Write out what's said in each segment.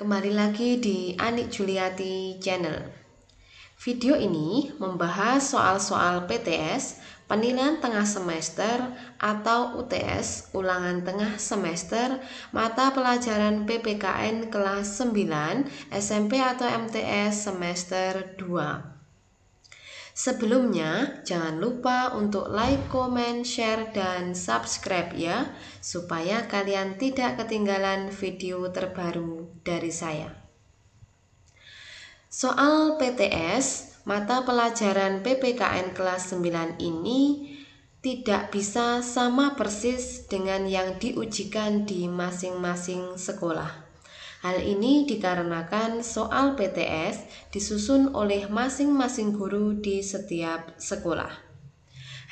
Kembali lagi di Anik Juliati Channel. Video ini membahas soal-soal PTS, penilaian tengah semester atau UTS, ulangan tengah semester, mata pelajaran PPKN kelas 9, SMP atau MTS semester 2. Sebelumnya, jangan lupa untuk like, comment, share, dan subscribe ya, supaya kalian tidak ketinggalan video terbaru dari saya. Soal PTS, mata pelajaran PPKN kelas 9 ini tidak bisa sama persis dengan yang diujikan di masing-masing sekolah. Hal ini dikarenakan soal PTS disusun oleh masing-masing guru di setiap sekolah.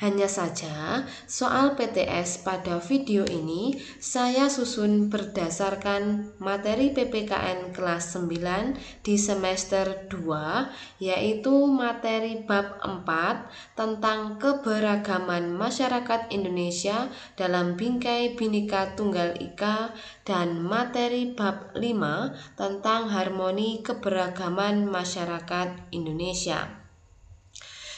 Hanya saja, soal PTS pada video ini saya susun berdasarkan materi PPKN kelas 9 di semester 2, yaitu materi bab 4 tentang keberagaman masyarakat Indonesia dalam bingkai Bhinneka Tunggal Ika dan materi bab 5 tentang harmoni keberagaman masyarakat Indonesia.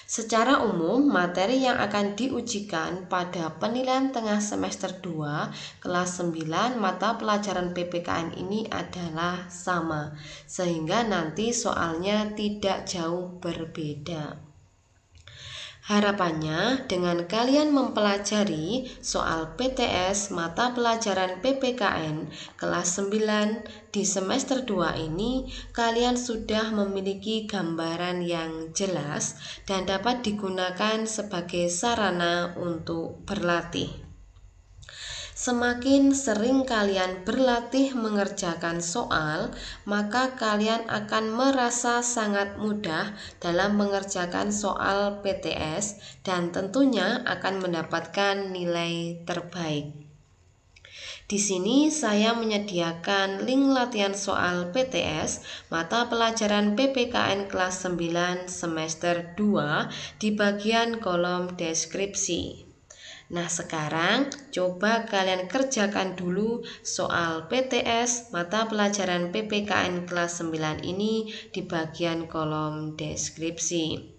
Secara umum, materi yang akan diujikan pada penilaian tengah semester 2 kelas 9 mata pelajaran PPKN ini adalah sama, sehingga nanti soalnya tidak jauh berbeda. Harapannya, dengan kalian mempelajari soal PTS mata pelajaran PPKN kelas 9 di semester 2 ini, kalian sudah memiliki gambaran yang jelas dan dapat digunakan sebagai sarana untuk berlatih. Semakin sering kalian berlatih mengerjakan soal, maka kalian akan merasa sangat mudah dalam mengerjakan soal PTS dan tentunya akan mendapatkan nilai terbaik. Di sini saya menyediakan link latihan soal PTS mata pelajaran PPKN kelas 9 semester 2 di bagian kolom deskripsi. Nah, sekarang coba kalian kerjakan dulu soal PTS mata pelajaran PPKN kelas 9 ini di bagian kolom deskripsi.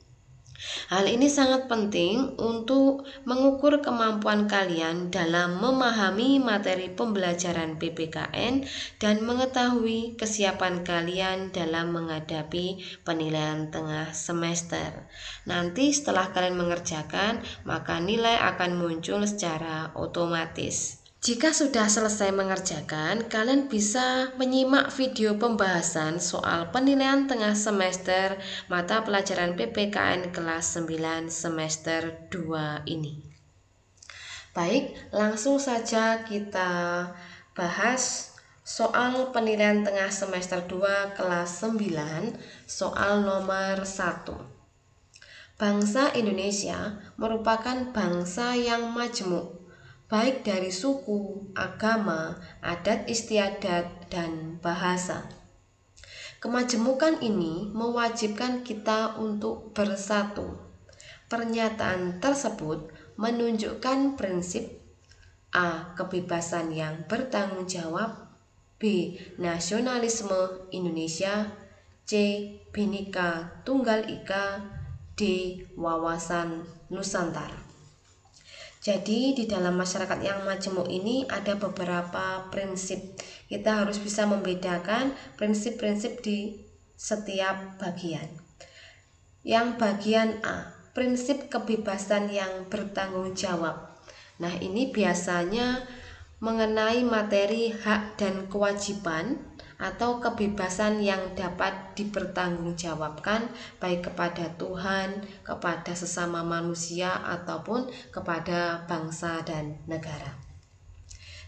Hal ini sangat penting untuk mengukur kemampuan kalian dalam memahami materi pembelajaran PPKN dan mengetahui kesiapan kalian dalam menghadapi penilaian tengah semester. Nanti setelah kalian mengerjakan, maka nilai akan muncul secara otomatis. Jika sudah selesai mengerjakan, kalian bisa menyimak video pembahasan soal penilaian tengah semester mata pelajaran PPKN kelas 9 semester 2 ini. Baik, langsung saja kita bahas soal penilaian tengah semester 2 kelas 9, soal nomor 1. Bangsa Indonesia merupakan bangsa yang majemuk, baik dari suku, agama, adat istiadat, dan bahasa. Kemajemukan ini mewajibkan kita untuk bersatu. Pernyataan tersebut menunjukkan prinsip A. Kebebasan yang bertanggung jawab, B. Nasionalisme Indonesia, C. Bhinneka Tunggal Ika, D. Wawasan Nusantara. Jadi di dalam masyarakat yang majemuk ini ada beberapa prinsip. Kita harus bisa membedakan prinsip-prinsip di setiap bagian. Yang bagian A, prinsip kebebasan yang bertanggung jawab. Nah, ini biasanya mengenai materi hak dan kewajiban atau kebebasan yang dapat dipertanggungjawabkan baik kepada Tuhan, kepada sesama manusia, ataupun kepada bangsa dan negara.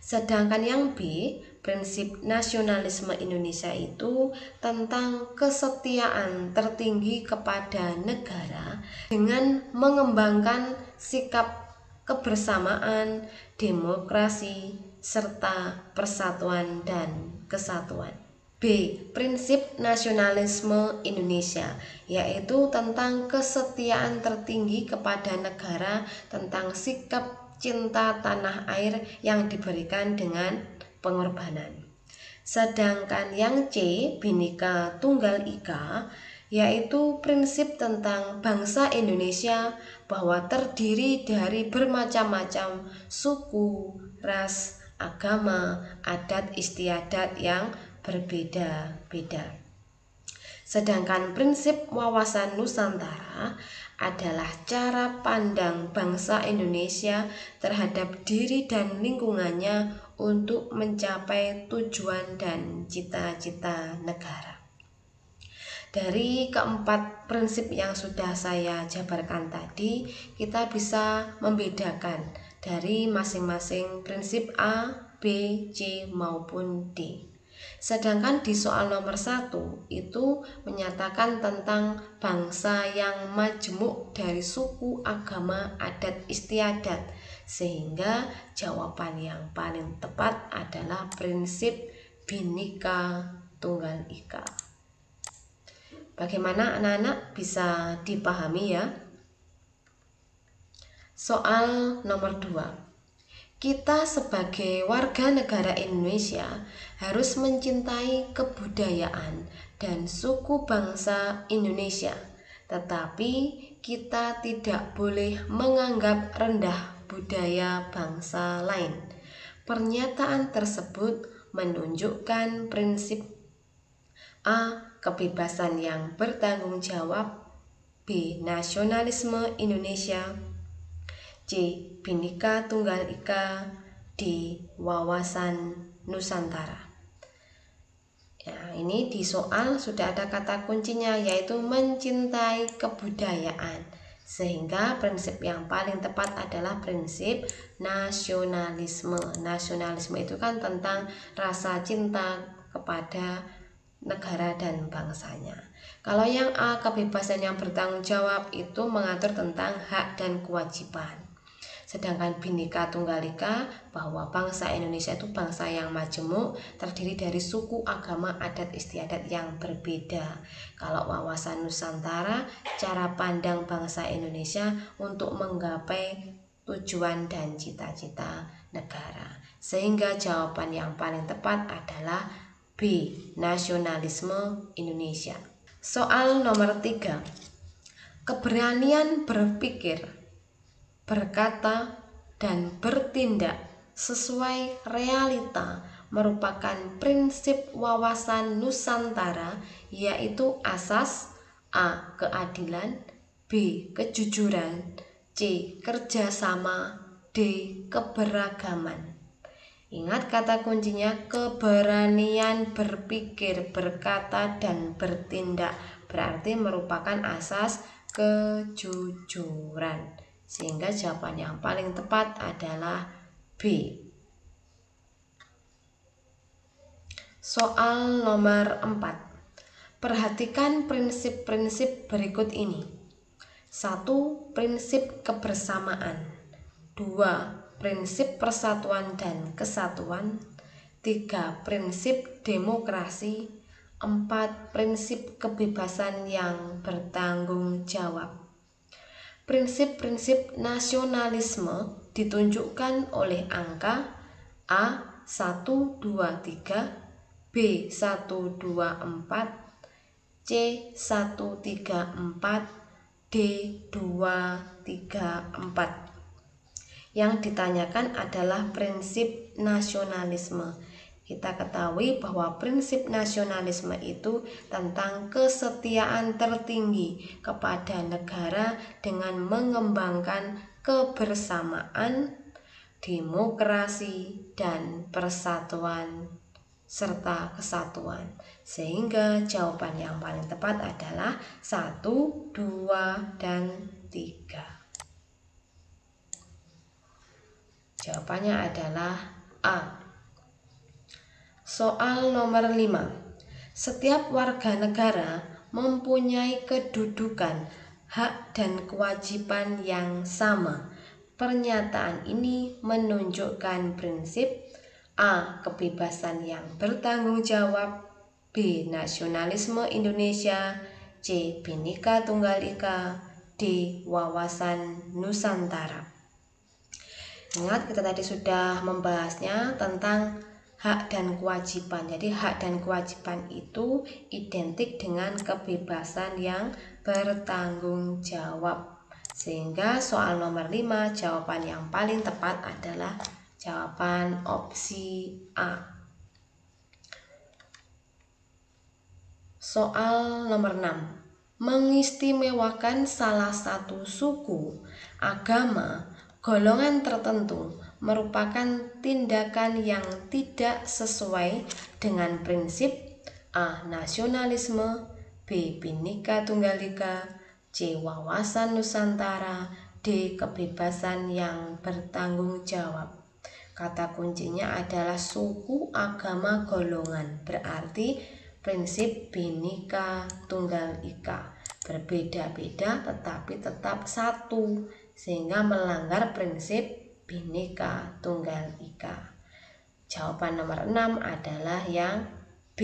Sedangkan yang B, prinsip nasionalisme Indonesia itu tentang kesetiaan tertinggi kepada negara dengan mengembangkan sikap kebersamaan, demokrasi, serta persatuan dan kesatuan. B. Prinsip nasionalisme Indonesia, yaitu tentang kesetiaan tertinggi kepada negara, tentang sikap cinta tanah air yang diberikan dengan pengorbanan. Sedangkan yang C, Bhinneka Tunggal Ika, yaitu prinsip tentang bangsa Indonesia bahwa terdiri dari bermacam-macam suku, ras, agama, adat istiadat yang berbeda-beda. Sedangkan prinsip wawasan Nusantara adalah cara pandang bangsa Indonesia terhadap diri dan lingkungannya untuk mencapai tujuan dan cita-cita negara. Dari keempat prinsip yang sudah saya jabarkan tadi, kita bisa membedakan dari masing-masing prinsip A, B, C maupun D. Sedangkan di soal nomor 1 itu menyatakan tentang bangsa yang majemuk dari suku, agama, adat istiadat, sehingga jawaban yang paling tepat adalah prinsip Bhinneka Tunggal Ika. Bagaimana anak-anak bisa dipahami ya? Soal nomor 2. Kita sebagai warga negara Indonesia harus mencintai kebudayaan dan suku bangsa Indonesia, tetapi kita tidak boleh menganggap rendah budaya bangsa lain. Pernyataan tersebut menunjukkan prinsip A. Kebebasan yang bertanggung jawab, B. Nasionalisme Indonesia, C. Bhinneka Tunggal Ika, D. Wawasan Nusantara. Ya, ini di soal sudah ada kata kuncinya, yaitu mencintai kebudayaan. Sehingga prinsip yang paling tepat adalah prinsip nasionalisme. Nasionalisme itu kan tentang rasa cinta kepada negara dan bangsanya. Kalau yang A, kebebasan yang bertanggung jawab, itu mengatur tentang hak dan kewajiban. Sedangkan Bhinneka Tunggal Ika bahwa bangsa Indonesia itu bangsa yang majemuk, terdiri dari suku, agama, adat istiadat yang berbeda. Kalau wawasan Nusantara, cara pandang bangsa Indonesia untuk menggapai tujuan dan cita-cita negara. Sehingga jawaban yang paling tepat adalah B. Nasionalisme Indonesia. Soal nomor 3. Keberanian berpikir, berkata, dan bertindak sesuai realita merupakan prinsip wawasan Nusantara, yaitu asas A. Keadilan, B. Kejujuran, C. Kerjasama, D. Keberagaman. Ingat kata kuncinya, keberanian berpikir, berkata, dan bertindak, berarti merupakan asas kejujuran. Sehingga jawaban yang paling tepat adalah B. Soal nomor 4. Perhatikan prinsip-prinsip berikut ini. 1. Prinsip kebersamaan. 2. Prinsip persatuan dan kesatuan. 3. Prinsip demokrasi. 4. Prinsip kebebasan yang bertanggung jawab. Prinsip-prinsip nasionalisme ditunjukkan oleh angka A 1, 2, 3, B 1, 2, 4, C 1, 3, 4, D 2, 3, 4. Yang ditanyakan adalah prinsip nasionalisme. Kita ketahui bahwa prinsip nasionalisme itu tentang kesetiaan tertinggi kepada negara dengan mengembangkan kebersamaan, demokrasi, dan persatuan serta kesatuan. Sehingga jawaban yang paling tepat adalah 1, 2, dan 3. Jawabannya adalah A. Soal nomor 5. Setiap warga negara mempunyai kedudukan, hak, dan kewajiban yang sama. Pernyataan ini menunjukkan prinsip A. Kebebasan yang bertanggung jawab, B. Nasionalisme Indonesia, C. Bhinneka Tunggal Ika, D. Wawasan Nusantara. Ingat kita tadi sudah membahasnya tentang hak dan kewajiban. Jadi hak dan kewajiban itu identik dengan kebebasan yang bertanggung jawab. Sehingga soal nomor 5 jawaban yang paling tepat adalah jawaban opsi A. Soal nomor 6. Mengistimewakan salah satu suku, agama, golongan tertentu merupakan tindakan yang tidak sesuai dengan prinsip A. Nasionalisme, B. Bhinneka Tunggal Ika, C. Wawasan Nusantara, D. Kebebasan yang bertanggung jawab. Kata kuncinya adalah suku, agama, golongan. Berarti prinsip Bhinneka Tunggal Ika, berbeda-beda tetapi tetap satu, sehingga melanggar prinsip Bhinneka Tunggal Ika. Jawaban nomor 6 adalah yang B.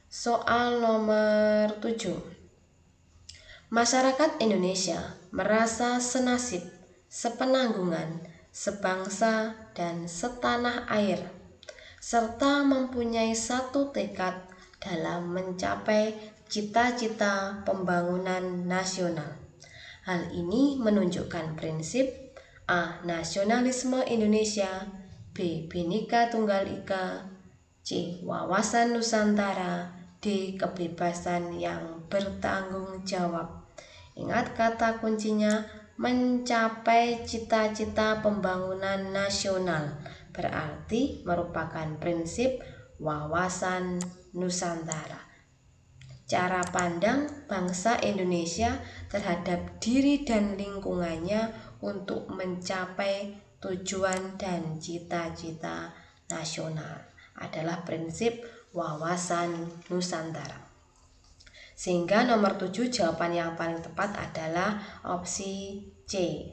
Soal nomor 7. Masyarakat Indonesia merasa senasib, sepenanggungan, sebangsa, dan setanah air, serta mempunyai satu tekad dalam mencapai cita-cita pembangunan nasional. Hal ini menunjukkan prinsip A. Nasionalisme Indonesia, B. Bhinneka Tunggal Ika, C. Wawasan Nusantara, D. Kebebasan yang bertanggung jawab. Ingat kata kuncinya mencapai cita-cita pembangunan nasional, berarti merupakan prinsip wawasan Nusantara. Cara pandang bangsa Indonesia terhadap diri dan lingkungannya untuk mencapai tujuan dan cita-cita nasional adalah prinsip wawasan Nusantara. Sehingga nomor 7 jawaban yang paling tepat adalah opsi C.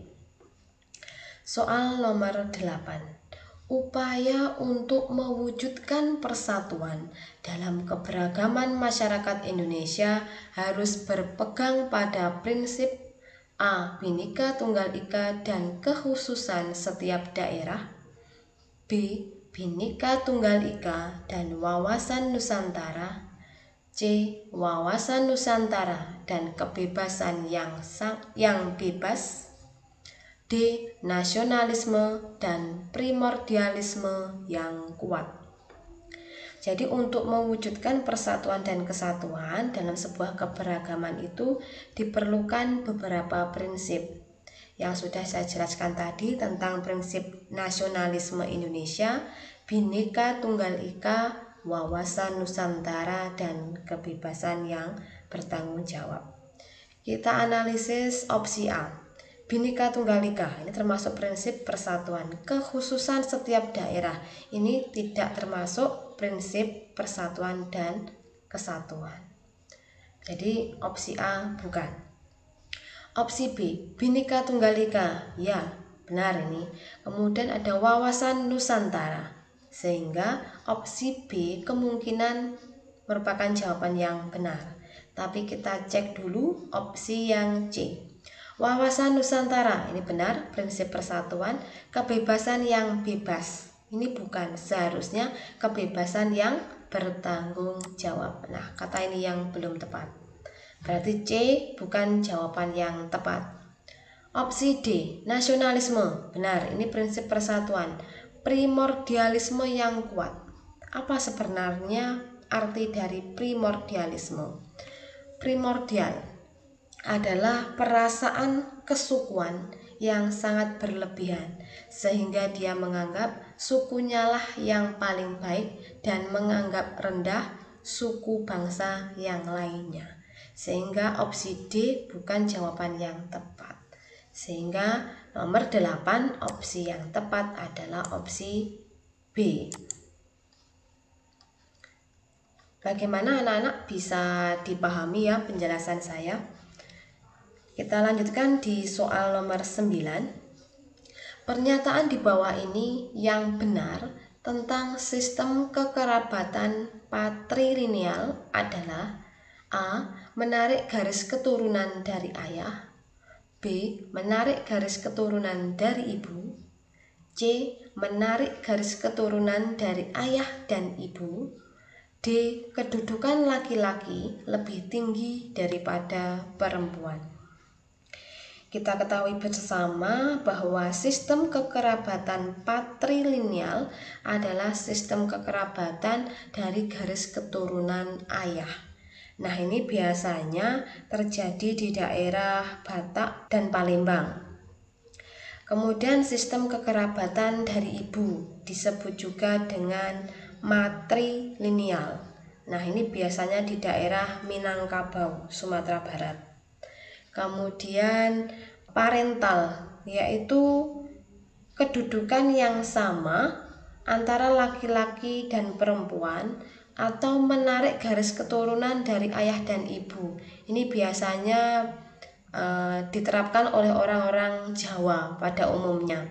Soal nomor 8. Upaya untuk mewujudkan persatuan dalam keberagaman masyarakat Indonesia harus berpegang pada prinsip A. Bhinneka Tunggal Ika dan kekhususan setiap daerah, B. Bhinneka Tunggal Ika dan wawasan Nusantara, C. Wawasan Nusantara dan kebebasan yang bebas, D. Nasionalisme dan primordialisme yang kuat. Jadi untuk mewujudkan persatuan dan kesatuan dalam sebuah keberagaman itu diperlukan beberapa prinsip yang sudah saya jelaskan tadi tentang prinsip nasionalisme Indonesia, Bhinneka Tunggal Ika, wawasan Nusantara, dan kebebasan yang bertanggung jawab. Kita analisis opsi A. Bhinneka Tunggal Ika ini termasuk prinsip persatuan. Kekhususan setiap daerah ini tidak termasuk prinsip persatuan dan kesatuan. Jadi opsi A bukan. Opsi B, Bhinneka Tunggal Ika, ya benar ini. Kemudian ada wawasan Nusantara, sehingga opsi B kemungkinan merupakan jawaban yang benar. Tapi kita cek dulu opsi yang C. Wawasan Nusantara ini benar, prinsip persatuan. Kebebasan yang bebas ini bukan, seharusnya kebebasan yang bertanggung jawab. Nah, kata ini yang belum tepat, berarti C bukan jawaban yang tepat. Opsi D, nasionalisme, benar, ini prinsip persatuan. Primordialisme yang kuat. Apa sebenarnya arti dari primordialisme? Primordial adalah perasaan kesukuan yang sangat berlebihan, sehingga dia menganggap sukunya lah yang paling baik dan menganggap rendah suku bangsa yang lainnya. Sehingga opsi D bukan jawaban yang tepat. Sehingga nomor 8 opsi yang tepat adalah opsi B. Bagaimana anak-anak bisa dipahami ya penjelasan saya? Kita lanjutkan di soal nomor 9. Pernyataan di bawah ini yang benar tentang sistem kekerabatan patrilineal adalah A. Menarik garis keturunan dari ayah, B. Menarik garis keturunan dari ibu, C. Menarik garis keturunan dari ayah dan ibu. D. Kedudukan laki-laki lebih tinggi daripada perempuan. Kita ketahui bersama bahwa sistem kekerabatan patrilineal adalah sistem kekerabatan dari garis keturunan ayah. Nah, ini biasanya terjadi di daerah Batak dan Palembang. Kemudian sistem kekerabatan dari ibu disebut juga dengan matrilineal. Nah, ini biasanya di daerah Minangkabau, Sumatera Barat. Kemudian parental, yaitu kedudukan yang sama antara laki-laki dan perempuan atau menarik garis keturunan dari ayah dan ibu. Ini biasanya diterapkan oleh orang-orang Jawa pada umumnya.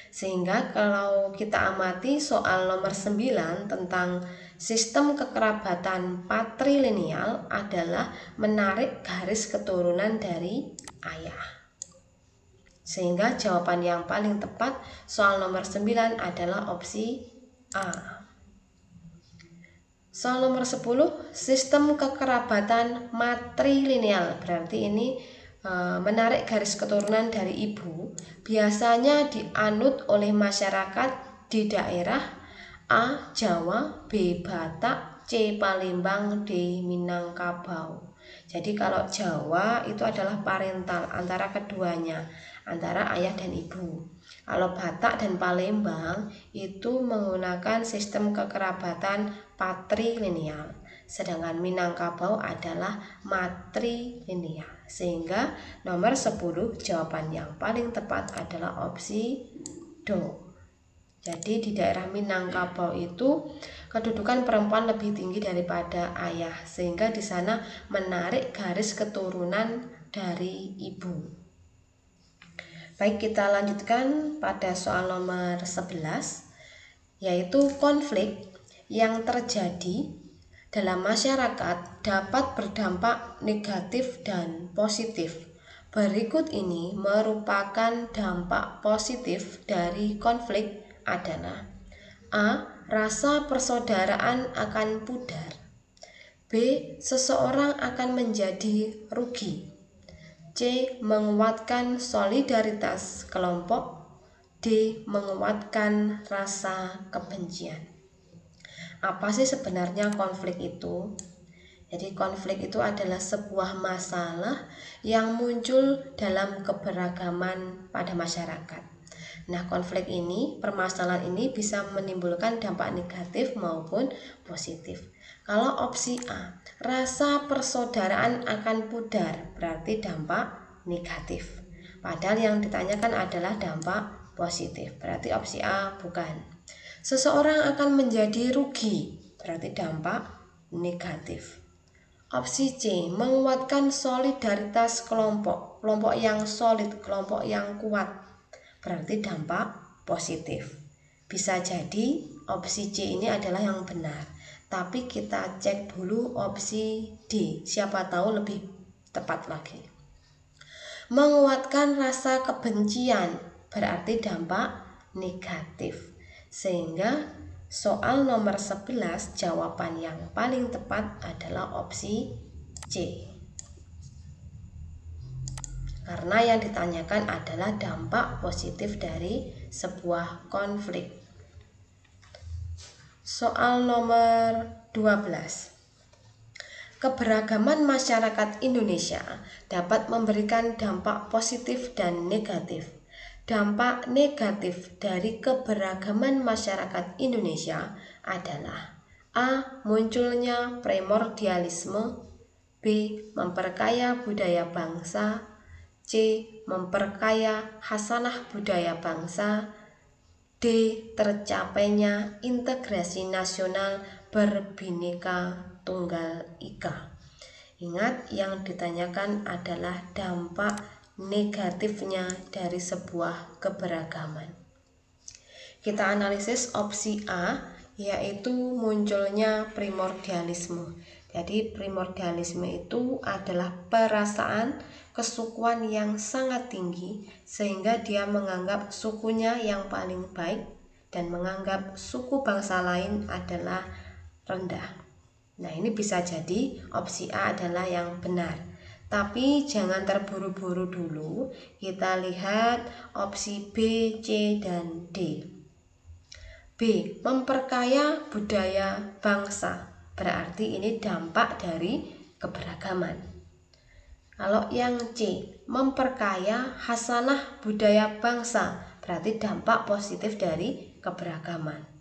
Sehingga kalau kita amati soal nomor 9 tentang sistem kekerabatan patrilineal adalah menarik garis keturunan dari ayah. Sehingga jawaban yang paling tepat soal nomor 9 adalah opsi A. Soal nomor 10, sistem kekerabatan matrilineal, berarti ini menarik garis keturunan dari ibu, biasanya dianut oleh masyarakat di daerah A. Jawa, B. Batak, C. Palembang, D. Minangkabau. Jadi kalau Jawa itu adalah parental antara keduanya, antara ayah dan ibu. Kalau Batak dan Palembang itu menggunakan sistem kekerabatan patrilineal, sedangkan Minangkabau adalah matrilineal. Sehingga nomor 10 jawaban yang paling tepat adalah opsi Do. Jadi di daerah Minangkabau itu kedudukan perempuan lebih tinggi daripada ayah, sehingga di sana menarik garis keturunan dari ibu. Baik, kita lanjutkan pada soal nomor 11, yaitu konflik yang terjadi dalam masyarakat dapat berdampak negatif dan positif. Berikut ini merupakan dampak positif dari konflik adalah A. Rasa persaudaraan akan pudar. B. Seseorang akan menjadi rugi. C. Menguatkan solidaritas kelompok. D. Menguatkan rasa kebencian. Apa sih sebenarnya konflik itu? Jadi konflik itu adalah sebuah masalah yang muncul dalam keberagaman pada masyarakat. Nah, konflik ini, permasalahan ini bisa menimbulkan dampak negatif maupun positif. Kalau opsi A, rasa persaudaraan akan pudar, berarti dampak negatif. Padahal yang ditanyakan adalah dampak positif, berarti opsi A bukan. Seseorang akan menjadi rugi, berarti dampak negatif. Opsi C, menguatkan solidaritas kelompok, kelompok yang solid, kelompok yang kuat, berarti dampak positif. Bisa jadi opsi C ini adalah yang benar, tapi kita cek dulu opsi D, siapa tahu lebih tepat lagi. Menguatkan rasa kebencian berarti dampak negatif. Sehingga soal nomor 11 jawaban yang paling tepat adalah opsi C. Karena yang ditanyakan adalah dampak positif dari sebuah konflik. Soal nomor 12. Keberagaman masyarakat Indonesia dapat memberikan dampak positif dan negatif. Dampak negatif dari keberagaman masyarakat Indonesia adalah A. Munculnya primordialisme. B. Memperkaya budaya bangsa. C. Memperkaya khasanah budaya bangsa. D. Tercapainya integrasi nasional berbineka tunggal ika. Ingat, yang ditanyakan adalah dampak negatifnya dari sebuah keberagaman. Kita analisis opsi A, yaitu munculnya primordialisme. Jadi primordialisme itu adalah perasaan kesukuan yang sangat tinggi sehingga dia menganggap sukunya yang paling baik dan menganggap suku bangsa lain adalah rendah. Nah, ini bisa jadi opsi A adalah yang benar. Tapi jangan terburu-buru dulu. Kita lihat opsi B, C, dan D. B. Memperkaya budaya bangsa. Berarti ini dampak dari keberagaman. Kalau yang C, memperkaya hasanah budaya bangsa, berarti dampak positif dari keberagaman.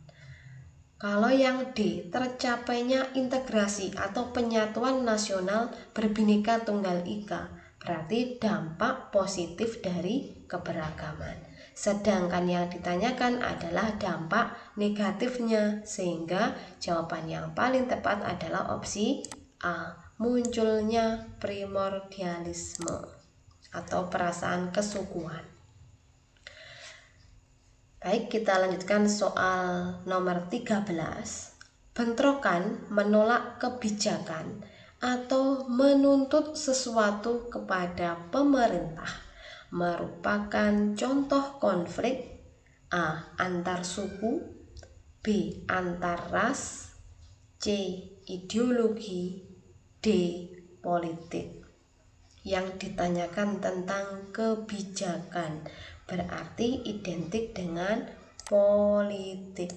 Kalau yang D, tercapainya integrasi atau penyatuan nasional berbineka tunggal ika, berarti dampak positif dari keberagaman. Sedangkan yang ditanyakan adalah dampak negatifnya, sehingga jawaban yang paling tepat adalah opsi A, munculnya primordialisme atau perasaan kesukuan. Baik, kita lanjutkan soal nomor 13. Bentrokan menolak kebijakan atau menuntut sesuatu kepada pemerintah merupakan contoh konflik A. Antar suku, B. Antar ras, C. Ideologi, D. Politik. Yang ditanyakan tentang kebijakan berarti identik dengan politik.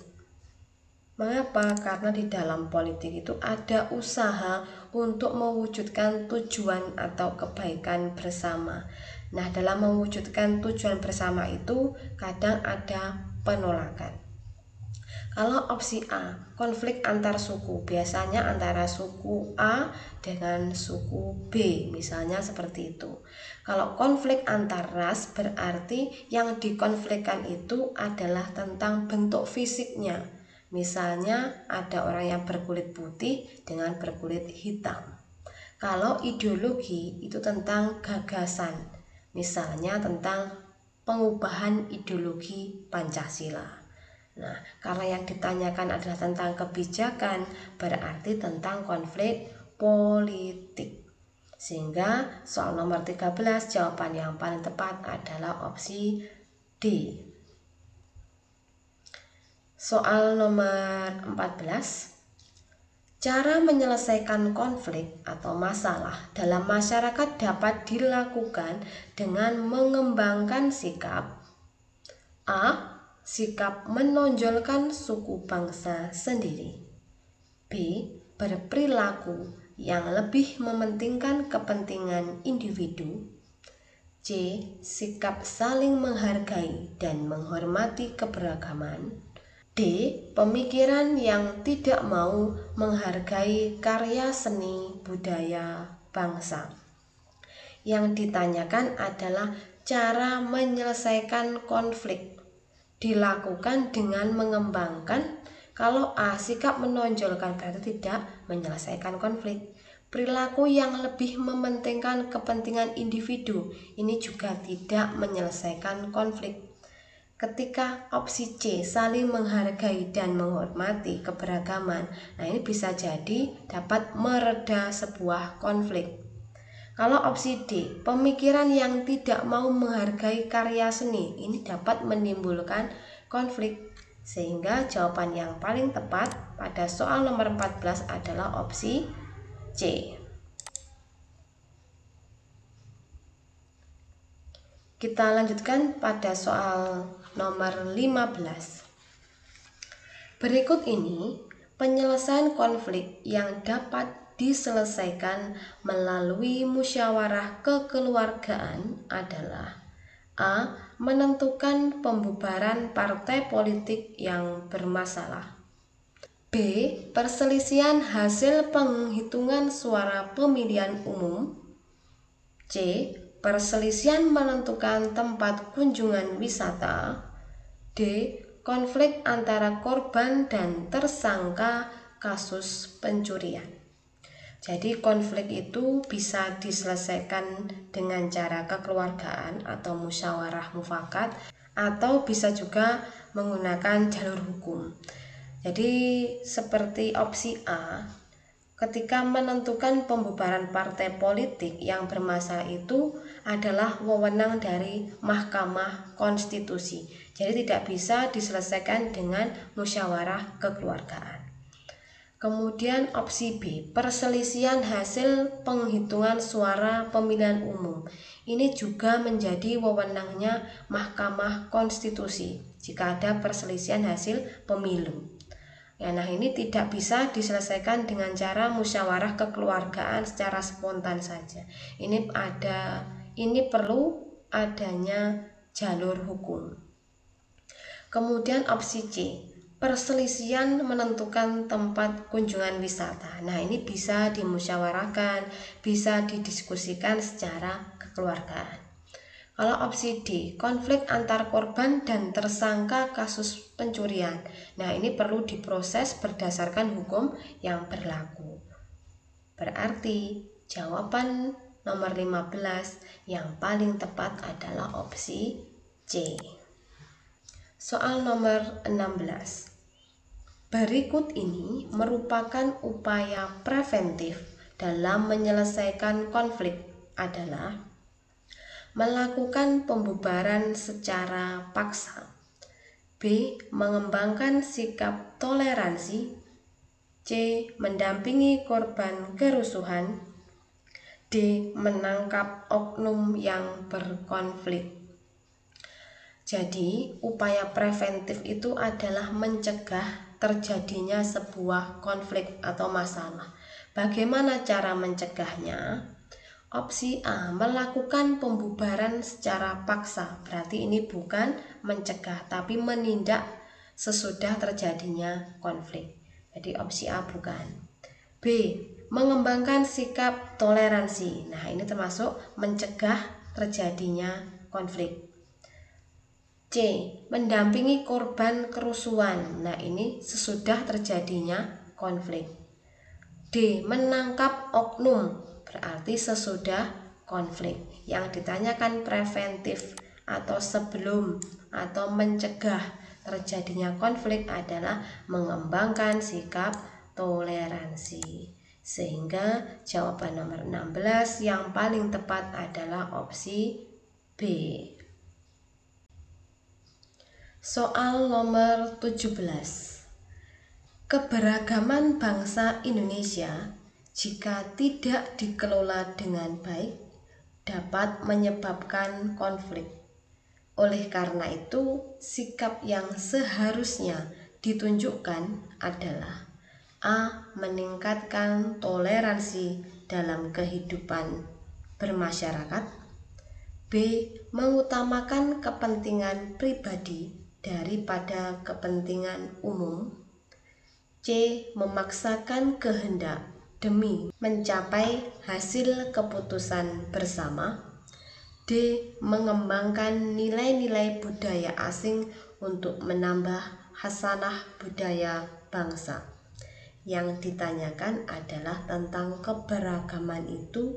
Mengapa? Karena di dalam politik itu ada usaha untuk mewujudkan tujuan atau kebaikan bersama. Nah, dalam mewujudkan tujuan bersama itu kadang ada penolakan. Kalau opsi A, konflik antar suku, biasanya antara suku A dengan suku B, misalnya seperti itu. Kalau konflik antar ras, berarti yang dikonflikkan itu adalah tentang bentuk fisiknya. Misalnya ada orang yang berkulit putih dengan berkulit hitam. Kalau ideologi itu tentang gagasan, misalnya tentang pengubahan ideologi Pancasila. Nah, karena yang ditanyakan adalah tentang kebijakan, berarti tentang konflik politik. Sehingga soal nomor 13 jawaban yang paling tepat adalah opsi D. Soal nomor 14. Cara menyelesaikan konflik atau masalah dalam masyarakat dapat dilakukan dengan mengembangkan sikap A. Sikap menonjolkan suku bangsa sendiri. B. Berperilaku yang lebih mementingkan kepentingan individu. C. Sikap saling menghargai dan menghormati keberagaman. D. Pemikiran yang tidak mau menghargai karya seni budaya bangsa. Yang ditanyakan adalah cara menyelesaikan konflik dilakukan dengan mengembangkan. Kalau A, sikap menonjolkan, berarti tidak menyelesaikan konflik. Perilaku yang lebih mementingkan kepentingan individu, ini juga tidak menyelesaikan konflik. Ketika opsi C, saling menghargai dan menghormati keberagaman, nah ini bisa jadi dapat mereda sebuah konflik. Kalau opsi D, pemikiran yang tidak mau menghargai karya seni, ini dapat menimbulkan konflik. Sehingga jawaban yang paling tepat pada soal nomor 14 adalah opsi C. Kita lanjutkan pada soal nomor 15. Berikut ini penyelesaian konflik yang dapat diselesaikan melalui musyawarah kekeluargaan adalah A. Menentukan pembubaran partai politik yang bermasalah. B. Perselisihan hasil penghitungan suara pemilihan umum. C. Perselisihan menentukan tempat kunjungan wisata. D. Konflik antara korban dan tersangka kasus pencurian. Jadi konflik itu bisa diselesaikan dengan cara kekeluargaan atau musyawarah mufakat, atau bisa juga menggunakan jalur hukum. Jadi seperti opsi A, ketika menentukan pembubaran partai politik yang bermasalah itu adalah wewenang dari Mahkamah Konstitusi. Jadi tidak bisa diselesaikan dengan musyawarah kekeluargaan. Kemudian opsi B, perselisihan hasil penghitungan suara pemilihan umum. Ini juga menjadi wewenangnya Mahkamah Konstitusi jika ada perselisihan hasil pemilu. Ya, nah ini tidak bisa diselesaikan dengan cara musyawarah kekeluargaan secara spontan saja. Ini perlu adanya jalur hukum. Kemudian opsi C, perselisihan menentukan tempat kunjungan wisata. Nah, ini bisa dimusyawarahkan, bisa didiskusikan secara kekeluargaan. Kalau opsi D, konflik antar korban dan tersangka kasus pencurian. Nah, ini perlu diproses berdasarkan hukum yang berlaku. Berarti jawaban nomor 15 yang paling tepat adalah opsi C. Soal nomor 16. Berikut ini merupakan upaya preventif dalam menyelesaikan konflik adalah melakukan pembubaran secara paksa, B. Mengembangkan sikap toleransi, C. Mendampingi korban kerusuhan, D. Menangkap oknum yang berkonflik. Jadi, upaya preventif itu adalah mencegah terjadinya sebuah konflik atau masalah. Bagaimana cara mencegahnya? Opsi A, melakukan pembubaran secara paksa. Berarti ini bukan mencegah, tapi menindak sesudah terjadinya konflik. Jadi opsi A bukan. B, mengembangkan sikap toleransi. Nah, ini termasuk mencegah terjadinya konflik. C, mendampingi korban kerusuhan. Nah, ini sesudah terjadinya konflik. D, menangkap oknum. Berarti sesudah konflik. Yang ditanyakan preventif atau sebelum atau mencegah terjadinya konflik adalah mengembangkan sikap toleransi. Sehingga jawaban nomor 16 yang paling tepat adalah opsi B. Soal nomor 17. Keberagaman bangsa Indonesia jika tidak dikelola dengan baik dapat menyebabkan konflik. Oleh karena itu, sikap yang seharusnya ditunjukkan adalah A. Meningkatkan toleransi dalam kehidupan bermasyarakat, B. Mengutamakan kepentingan pribadi daripada kepentingan umum, C. Memaksakan kehendak demi mencapai hasil keputusan bersama, D. Mengembangkan nilai-nilai budaya asing untuk menambah hasanah budaya bangsa. Yang ditanyakan adalah tentang keberagaman itu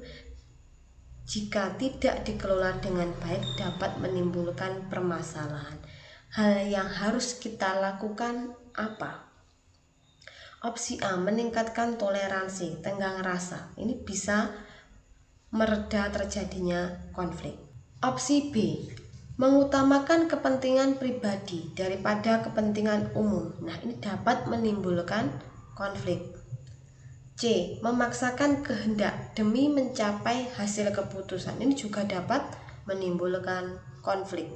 jika tidak dikelola dengan baik dapat menimbulkan permasalahan. Hal yang harus kita lakukan apa? Opsi A, meningkatkan toleransi, tenggang rasa. Ini bisa mereda terjadinya konflik. Opsi B, mengutamakan kepentingan pribadi daripada kepentingan umum. Nah, ini dapat menimbulkan konflik. C, memaksakan kehendak demi mencapai hasil keputusan. Ini juga dapat menimbulkan konflik.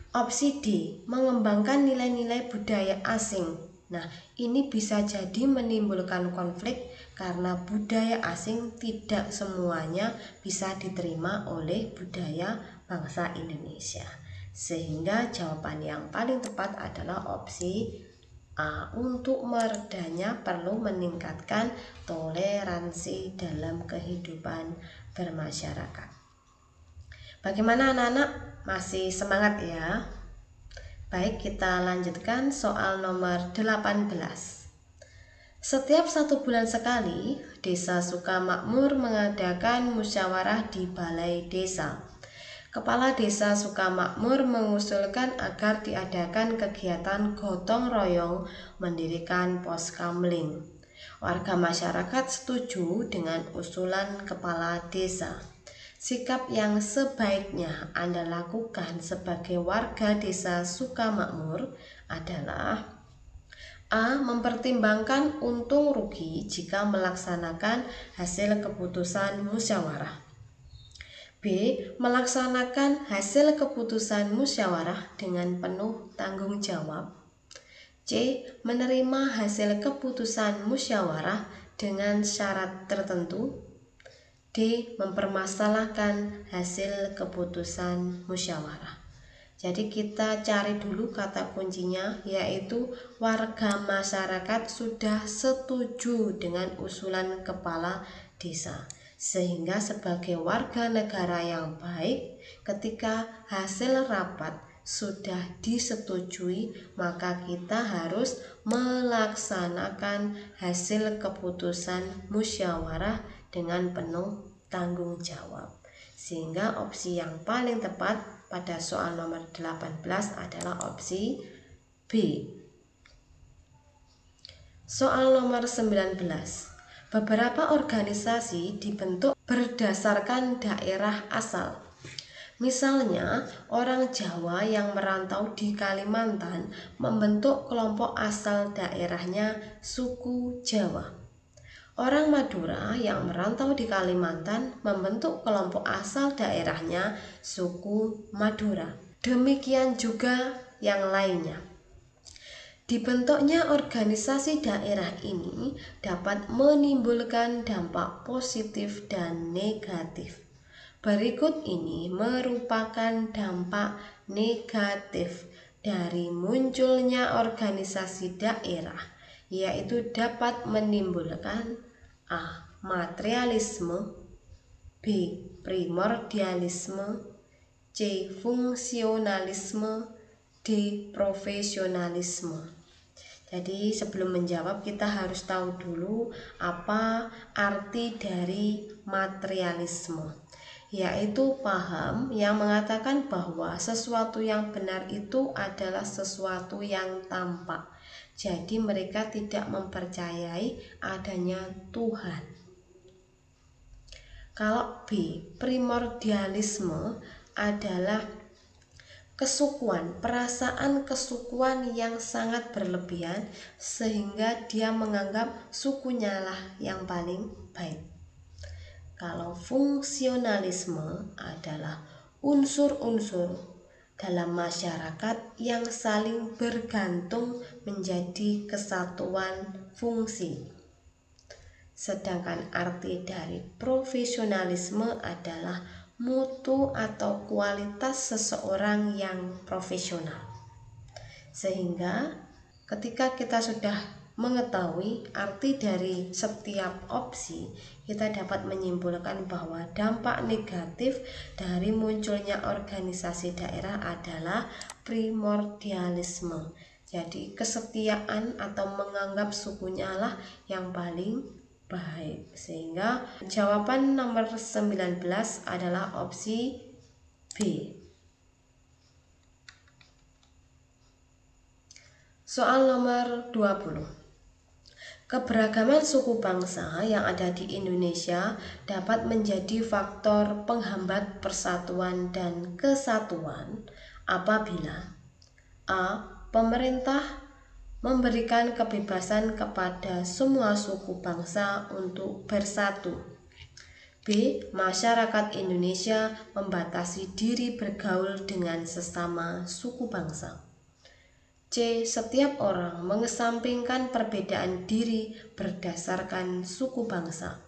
Opsi D, mengembangkan nilai-nilai budaya asing. Nah, ini bisa jadi menimbulkan konflik karena budaya asing tidak semuanya bisa diterima oleh budaya bangsa Indonesia. Sehingga jawaban yang paling tepat adalah opsi A. Untuk meredanya perlu meningkatkan toleransi dalam kehidupan bermasyarakat. Bagaimana anak-anak? Masih semangat ya? Baik, kita lanjutkan soal nomor 18. Setiap 1 bulan sekali, Desa Sukamakmur mengadakan musyawarah di Balai Desa. Kepala Desa Sukamakmur mengusulkan agar diadakan kegiatan gotong royong mendirikan pos kamling. Warga masyarakat setuju dengan usulan kepala desa. Sikap yang sebaiknya Anda lakukan sebagai warga desa Sukamakmur adalah: A. Mempertimbangkan untung rugi jika melaksanakan hasil keputusan musyawarah. B. Melaksanakan hasil keputusan musyawarah dengan penuh tanggung jawab. C. Menerima hasil keputusan musyawarah dengan syarat tertentu. D. Mempermasalahkan hasil keputusan musyawarah. Jadi kita cari dulu kata kuncinya, yaitu warga masyarakat sudah setuju dengan usulan kepala desa. Sehingga sebagai warga negara yang baik, ketika hasil rapat sudah disetujui, maka kita harus melaksanakan hasil keputusan musyawarah dengan penuh tanggung jawab. Sehingga opsi yang paling tepat pada soal nomor 18 adalah opsi B. Soal nomor 19. Beberapa organisasi dibentuk berdasarkan daerah asal. Misalnya, orang Jawa yang merantau di Kalimantan membentuk kelompok asal daerahnya suku Jawa. Orang Madura yang merantau di Kalimantan membentuk kelompok asal daerahnya suku Madura. Demikian juga yang lainnya. Dibentuknya organisasi daerah ini dapat menimbulkan dampak positif dan negatif. Berikut ini merupakan dampak negatif dari munculnya organisasi daerah, yaitu dapat menimbulkan A. Materialisme, B. Primordialisme, C. Fungsionalisme, D. Profesionalisme. Jadi sebelum menjawab kita harus tahu dulu apa arti dari materialisme, yaitu paham yang mengatakan bahwa sesuatu yang benar itu adalah sesuatu yang tampak. Jadi mereka tidak mempercayai adanya Tuhan. Kalau B, primordialisme adalah kesukuan, perasaan kesukuan yang sangat berlebihan sehingga dia menganggap sukunya lah yang paling baik. Kalau fungsionalisme adalah unsur-unsur dalam masyarakat yang saling bergantung menjadi kesatuan fungsi. Sedangkan arti dari profesionalisme adalah mutu atau kualitas seseorang yang profesional. Sehingga ketika kita sudah mengetahui arti dari setiap opsi, kita dapat menyimpulkan bahwa dampak negatif dari munculnya organisasi daerah adalah primordialisme. Jadi kesetiaan atau menganggap sukunya lah yang paling baik. Sehingga jawaban nomor 19 adalah opsi B. Soal nomor 20. Keberagaman suku bangsa yang ada di Indonesia dapat menjadi faktor penghambat persatuan dan kesatuan apabila A. Pemerintah memberikan kebebasan kepada semua suku bangsa untuk bersatu. B. Masyarakat Indonesia membatasi diri bergaul dengan sesama suku bangsa. C. Setiap orang mengesampingkan perbedaan diri berdasarkan suku bangsa.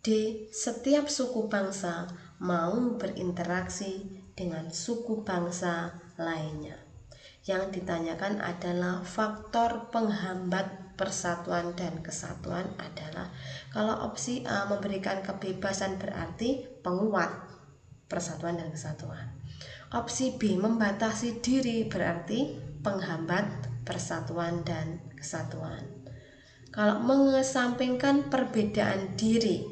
D. Setiap suku bangsa mau berinteraksi dengan suku bangsa lainnya. Yang ditanyakan adalah faktor penghambat persatuan dan kesatuan adalah, kalau opsi A memberikan kebebasan berarti penguat persatuan dan kesatuan. Opsi B membatasi diri berarti penghambat persatuan dan kesatuan. Kalau mengesampingkan perbedaan diri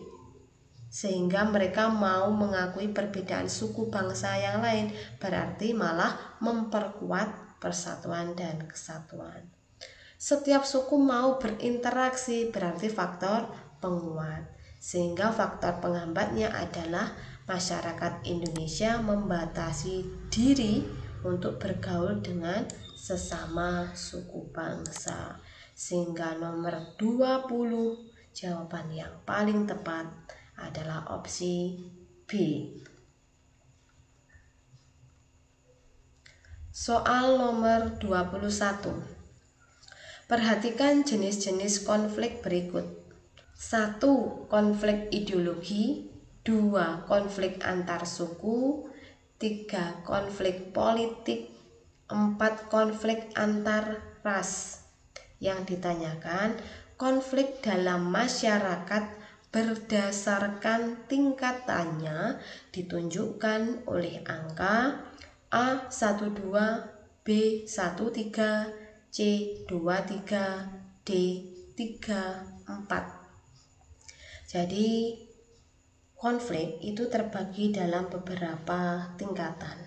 sehingga mereka mau mengakui perbedaan suku bangsa yang lain, berarti malah memperkuat persatuan dan kesatuan. Setiap suku mau berinteraksi, berarti faktor penguat. Sehingga faktor penghambatnya adalah masyarakat Indonesia membatasi diri untuk bergaul dengan sesama suku bangsa. Sehingga nomor 20 jawaban yang paling tepat adalah opsi B. Soal nomor 21. Perhatikan jenis-jenis konflik berikut. 1. Konflik ideologi. 2. Konflik antar suku. 3. Konflik politik. 4. Konflik antar ras. Yang ditanyakan, konflik dalam masyarakat berdasarkan tingkatannya ditunjukkan oleh angka A12, B13, C23, D34. Jadi konflik itu terbagi dalam beberapa tingkatan.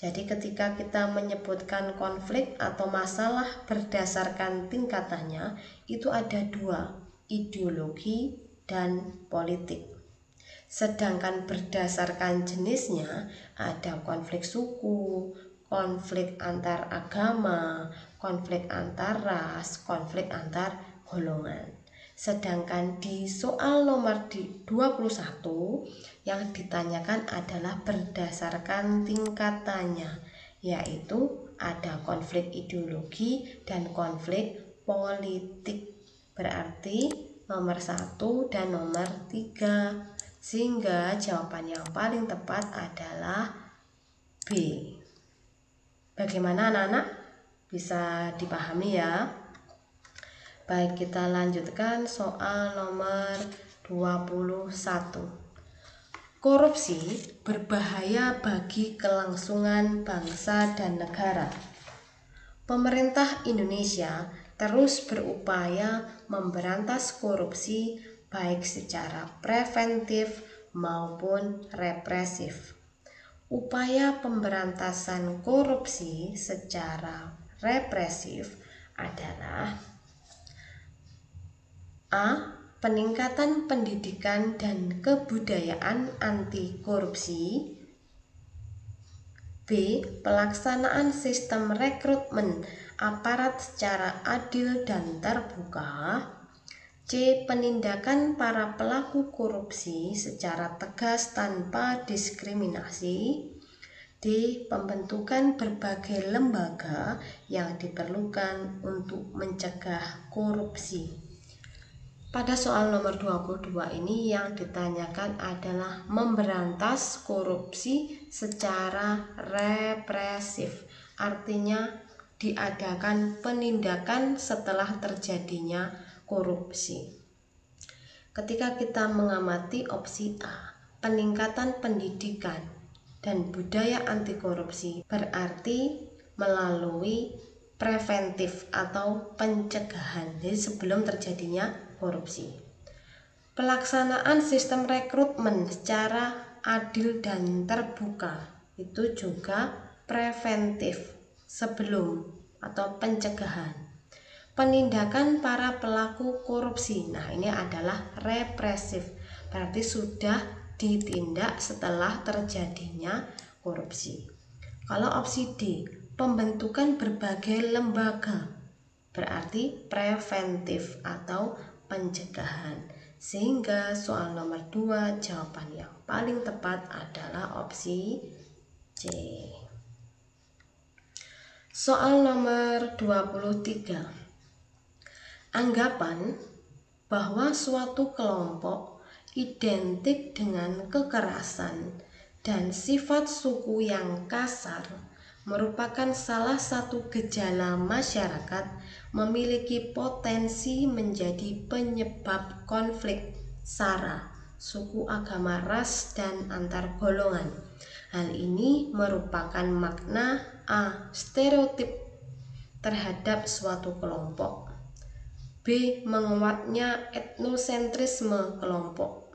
Jadi ketika kita menyebutkan konflik atau masalah berdasarkan tingkatannya, itu ada dua, ideologi dan politik. Sedangkan berdasarkan jenisnya ada konflik suku, konflik antar agama, konflik antar ras, konflik antar golongan. Sedangkan di soal nomor 21 yang ditanyakan adalah berdasarkan tingkatannya, yaitu ada konflik ideologi dan konflik politik. Berarti nomor 1 dan nomor 3. Sehingga jawaban yang paling tepat adalah B. Bagaimana anak-anak? Bisa dipahami ya? Baik, kita lanjutkan soal nomor 21. Korupsi berbahaya bagi kelangsungan bangsa dan negara. Pemerintah Indonesia terus berupaya memberantas korupsi baik secara preventif maupun represif. Upaya pemberantasan korupsi secara represif adalah A. Peningkatan pendidikan dan kebudayaan anti korupsi. B. Pelaksanaan sistem rekrutmen aparat secara adil dan terbuka. C. Penindakan para pelaku korupsi secara tegas tanpa diskriminasi. D. Pembentukan berbagai lembaga yang diperlukan untuk mencegah korupsi. Pada soal nomor 22 ini yang ditanyakan adalah memberantas korupsi secara represif. Artinya diadakan penindakan setelah terjadinya korupsi. Ketika kita mengamati opsi A, peningkatan pendidikan dan budaya anti korupsi, berarti melalui preventif atau pencegahan, jadi sebelum terjadinya korupsi. Pelaksanaan sistem rekrutmen secara adil dan terbuka itu juga preventif sebelum atau pencegahan. Penindakan para pelaku korupsi, nah ini adalah represif, berarti sudah ditindak setelah terjadinya korupsi. Kalau opsi D, pembentukan berbagai lembaga, berarti preventif atau pencegahan. Sehingga soal nomor 2 jawaban yang paling tepat adalah opsi C. Soal nomor 23. Anggapan bahwa suatu kelompok identik dengan kekerasan dan sifat suku yang kasar merupakan salah satu gejala masyarakat memiliki potensi menjadi penyebab konflik SARA, suku, agama, ras, dan antar golongan. Hal ini merupakan makna A. Stereotip terhadap suatu kelompok. B. Menguatnya etnosentrisme kelompok.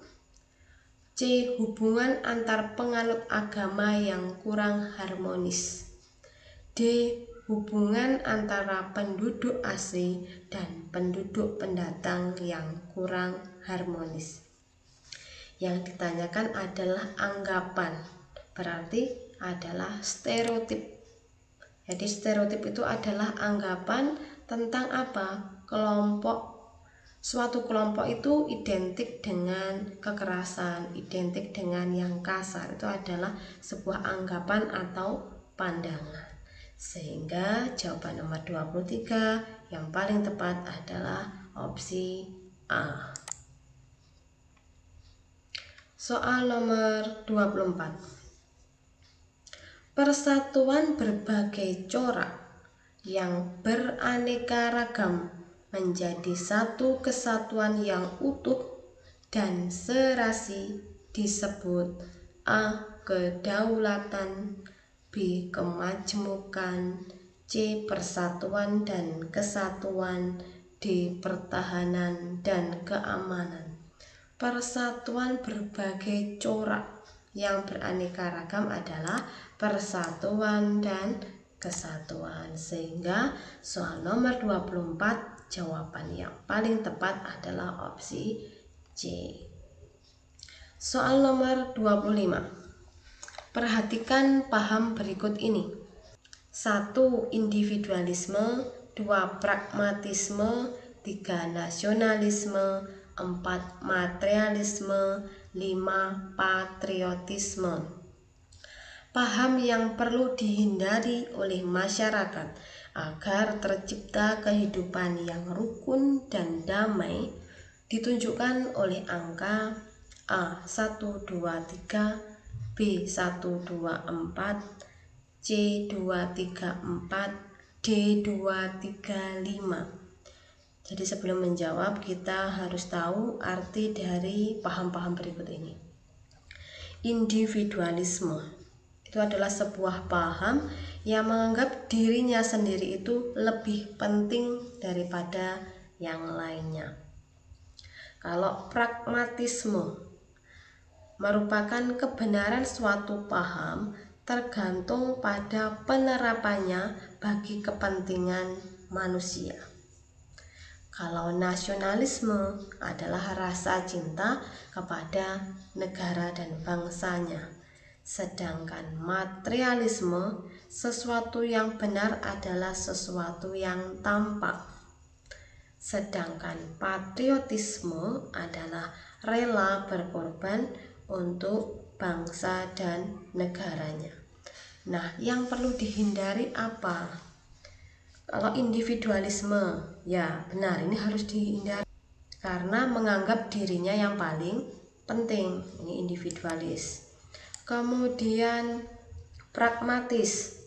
C. Hubungan antar penganut agama yang kurang harmonis. D. hubungan antara penduduk asli dan penduduk pendatang yang kurang harmonis. Yang ditanyakan adalah anggapan, berarti adalah stereotip. Jadi stereotip itu adalah anggapan tentang apa? Suatu kelompok itu identik dengan kekerasan, identik dengan yang kasar. Itu adalah sebuah anggapan atau pandangan. Sehingga jawaban nomor 23 yang paling tepat adalah opsi A. Soal nomor 24. Persatuan berbagai corak yang beraneka ragam menjadi satu kesatuan yang utuh dan serasi disebut A. Kedaulatan, B. Kemajmukan, C. Persatuan dan kesatuan, D. Pertahanan dan keamanan. Persatuan berbagai corak yang beraneka ragam adalah persatuan dan kesatuan. Sehingga soal nomor 24 jawaban yang paling tepat adalah opsi C. Soal nomor 25. Perhatikan paham berikut ini. 1. Individualisme, 2. Pragmatisme, 3. Nasionalisme, 4. Materialisme, 5. Patriotisme. Paham yang perlu dihindari oleh masyarakat agar tercipta kehidupan yang rukun dan damai ditunjukkan oleh angka A. 1, 2, 3, B. 1, 2, 4, C. 2, 3, 4, D. 2, 3, 5. Jadi sebelum menjawab kita harus tahu arti dari paham-paham berikut ini. Individualisme itu adalah sebuah paham yang menganggap dirinya sendiri itu lebih penting daripada yang lainnya. Kalau pragmatisme merupakan kebenaran suatu paham tergantung pada penerapannya bagi kepentingan manusia. Kalau nasionalisme adalah rasa cinta kepada negara dan bangsanya. Sedangkan materialisme, sesuatu yang benar adalah sesuatu yang tampak. Sedangkan patriotisme adalah rela berkorban untuk bangsa dan negaranya. Nah, yang perlu dihindari apa? Kalau individualisme, ya benar, ini harus dihindari karena menganggap dirinya yang paling penting. Ini individualis. Kemudian pragmatis,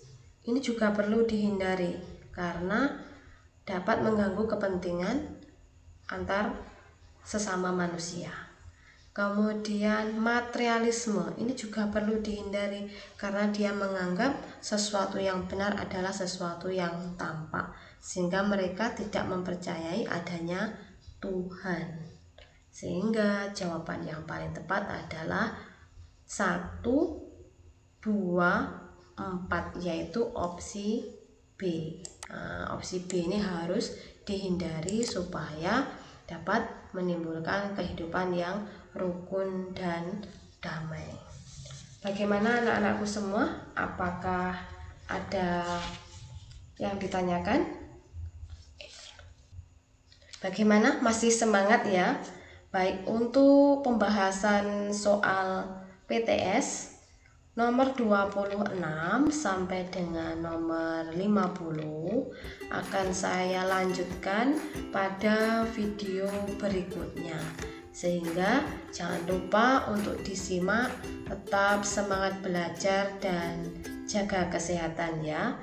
ini juga perlu dihindari karena dapat mengganggu kepentingan antar sesama manusia. Kemudian materialisme, ini juga perlu dihindari karena dia menganggap sesuatu yang benar adalah sesuatu yang tampak, sehingga mereka tidak mempercayai adanya Tuhan. Sehingga jawaban yang paling tepat adalah 1, 2, 4, yaitu opsi B. Opsi B ini harus dihindari supaya dapat menimbulkan kehidupan yang rukun dan damai. Bagaimana anak-anakku semua? Apakah ada yang ditanyakan? Bagaimana? Masih semangat ya? Baik, untuk pembahasan soal PTS nomor 26 sampai dengan nomor 50 akan saya lanjutkan pada video berikutnya. Sehingga jangan lupa untuk disimak, tetap semangat belajar dan jaga kesehatan ya.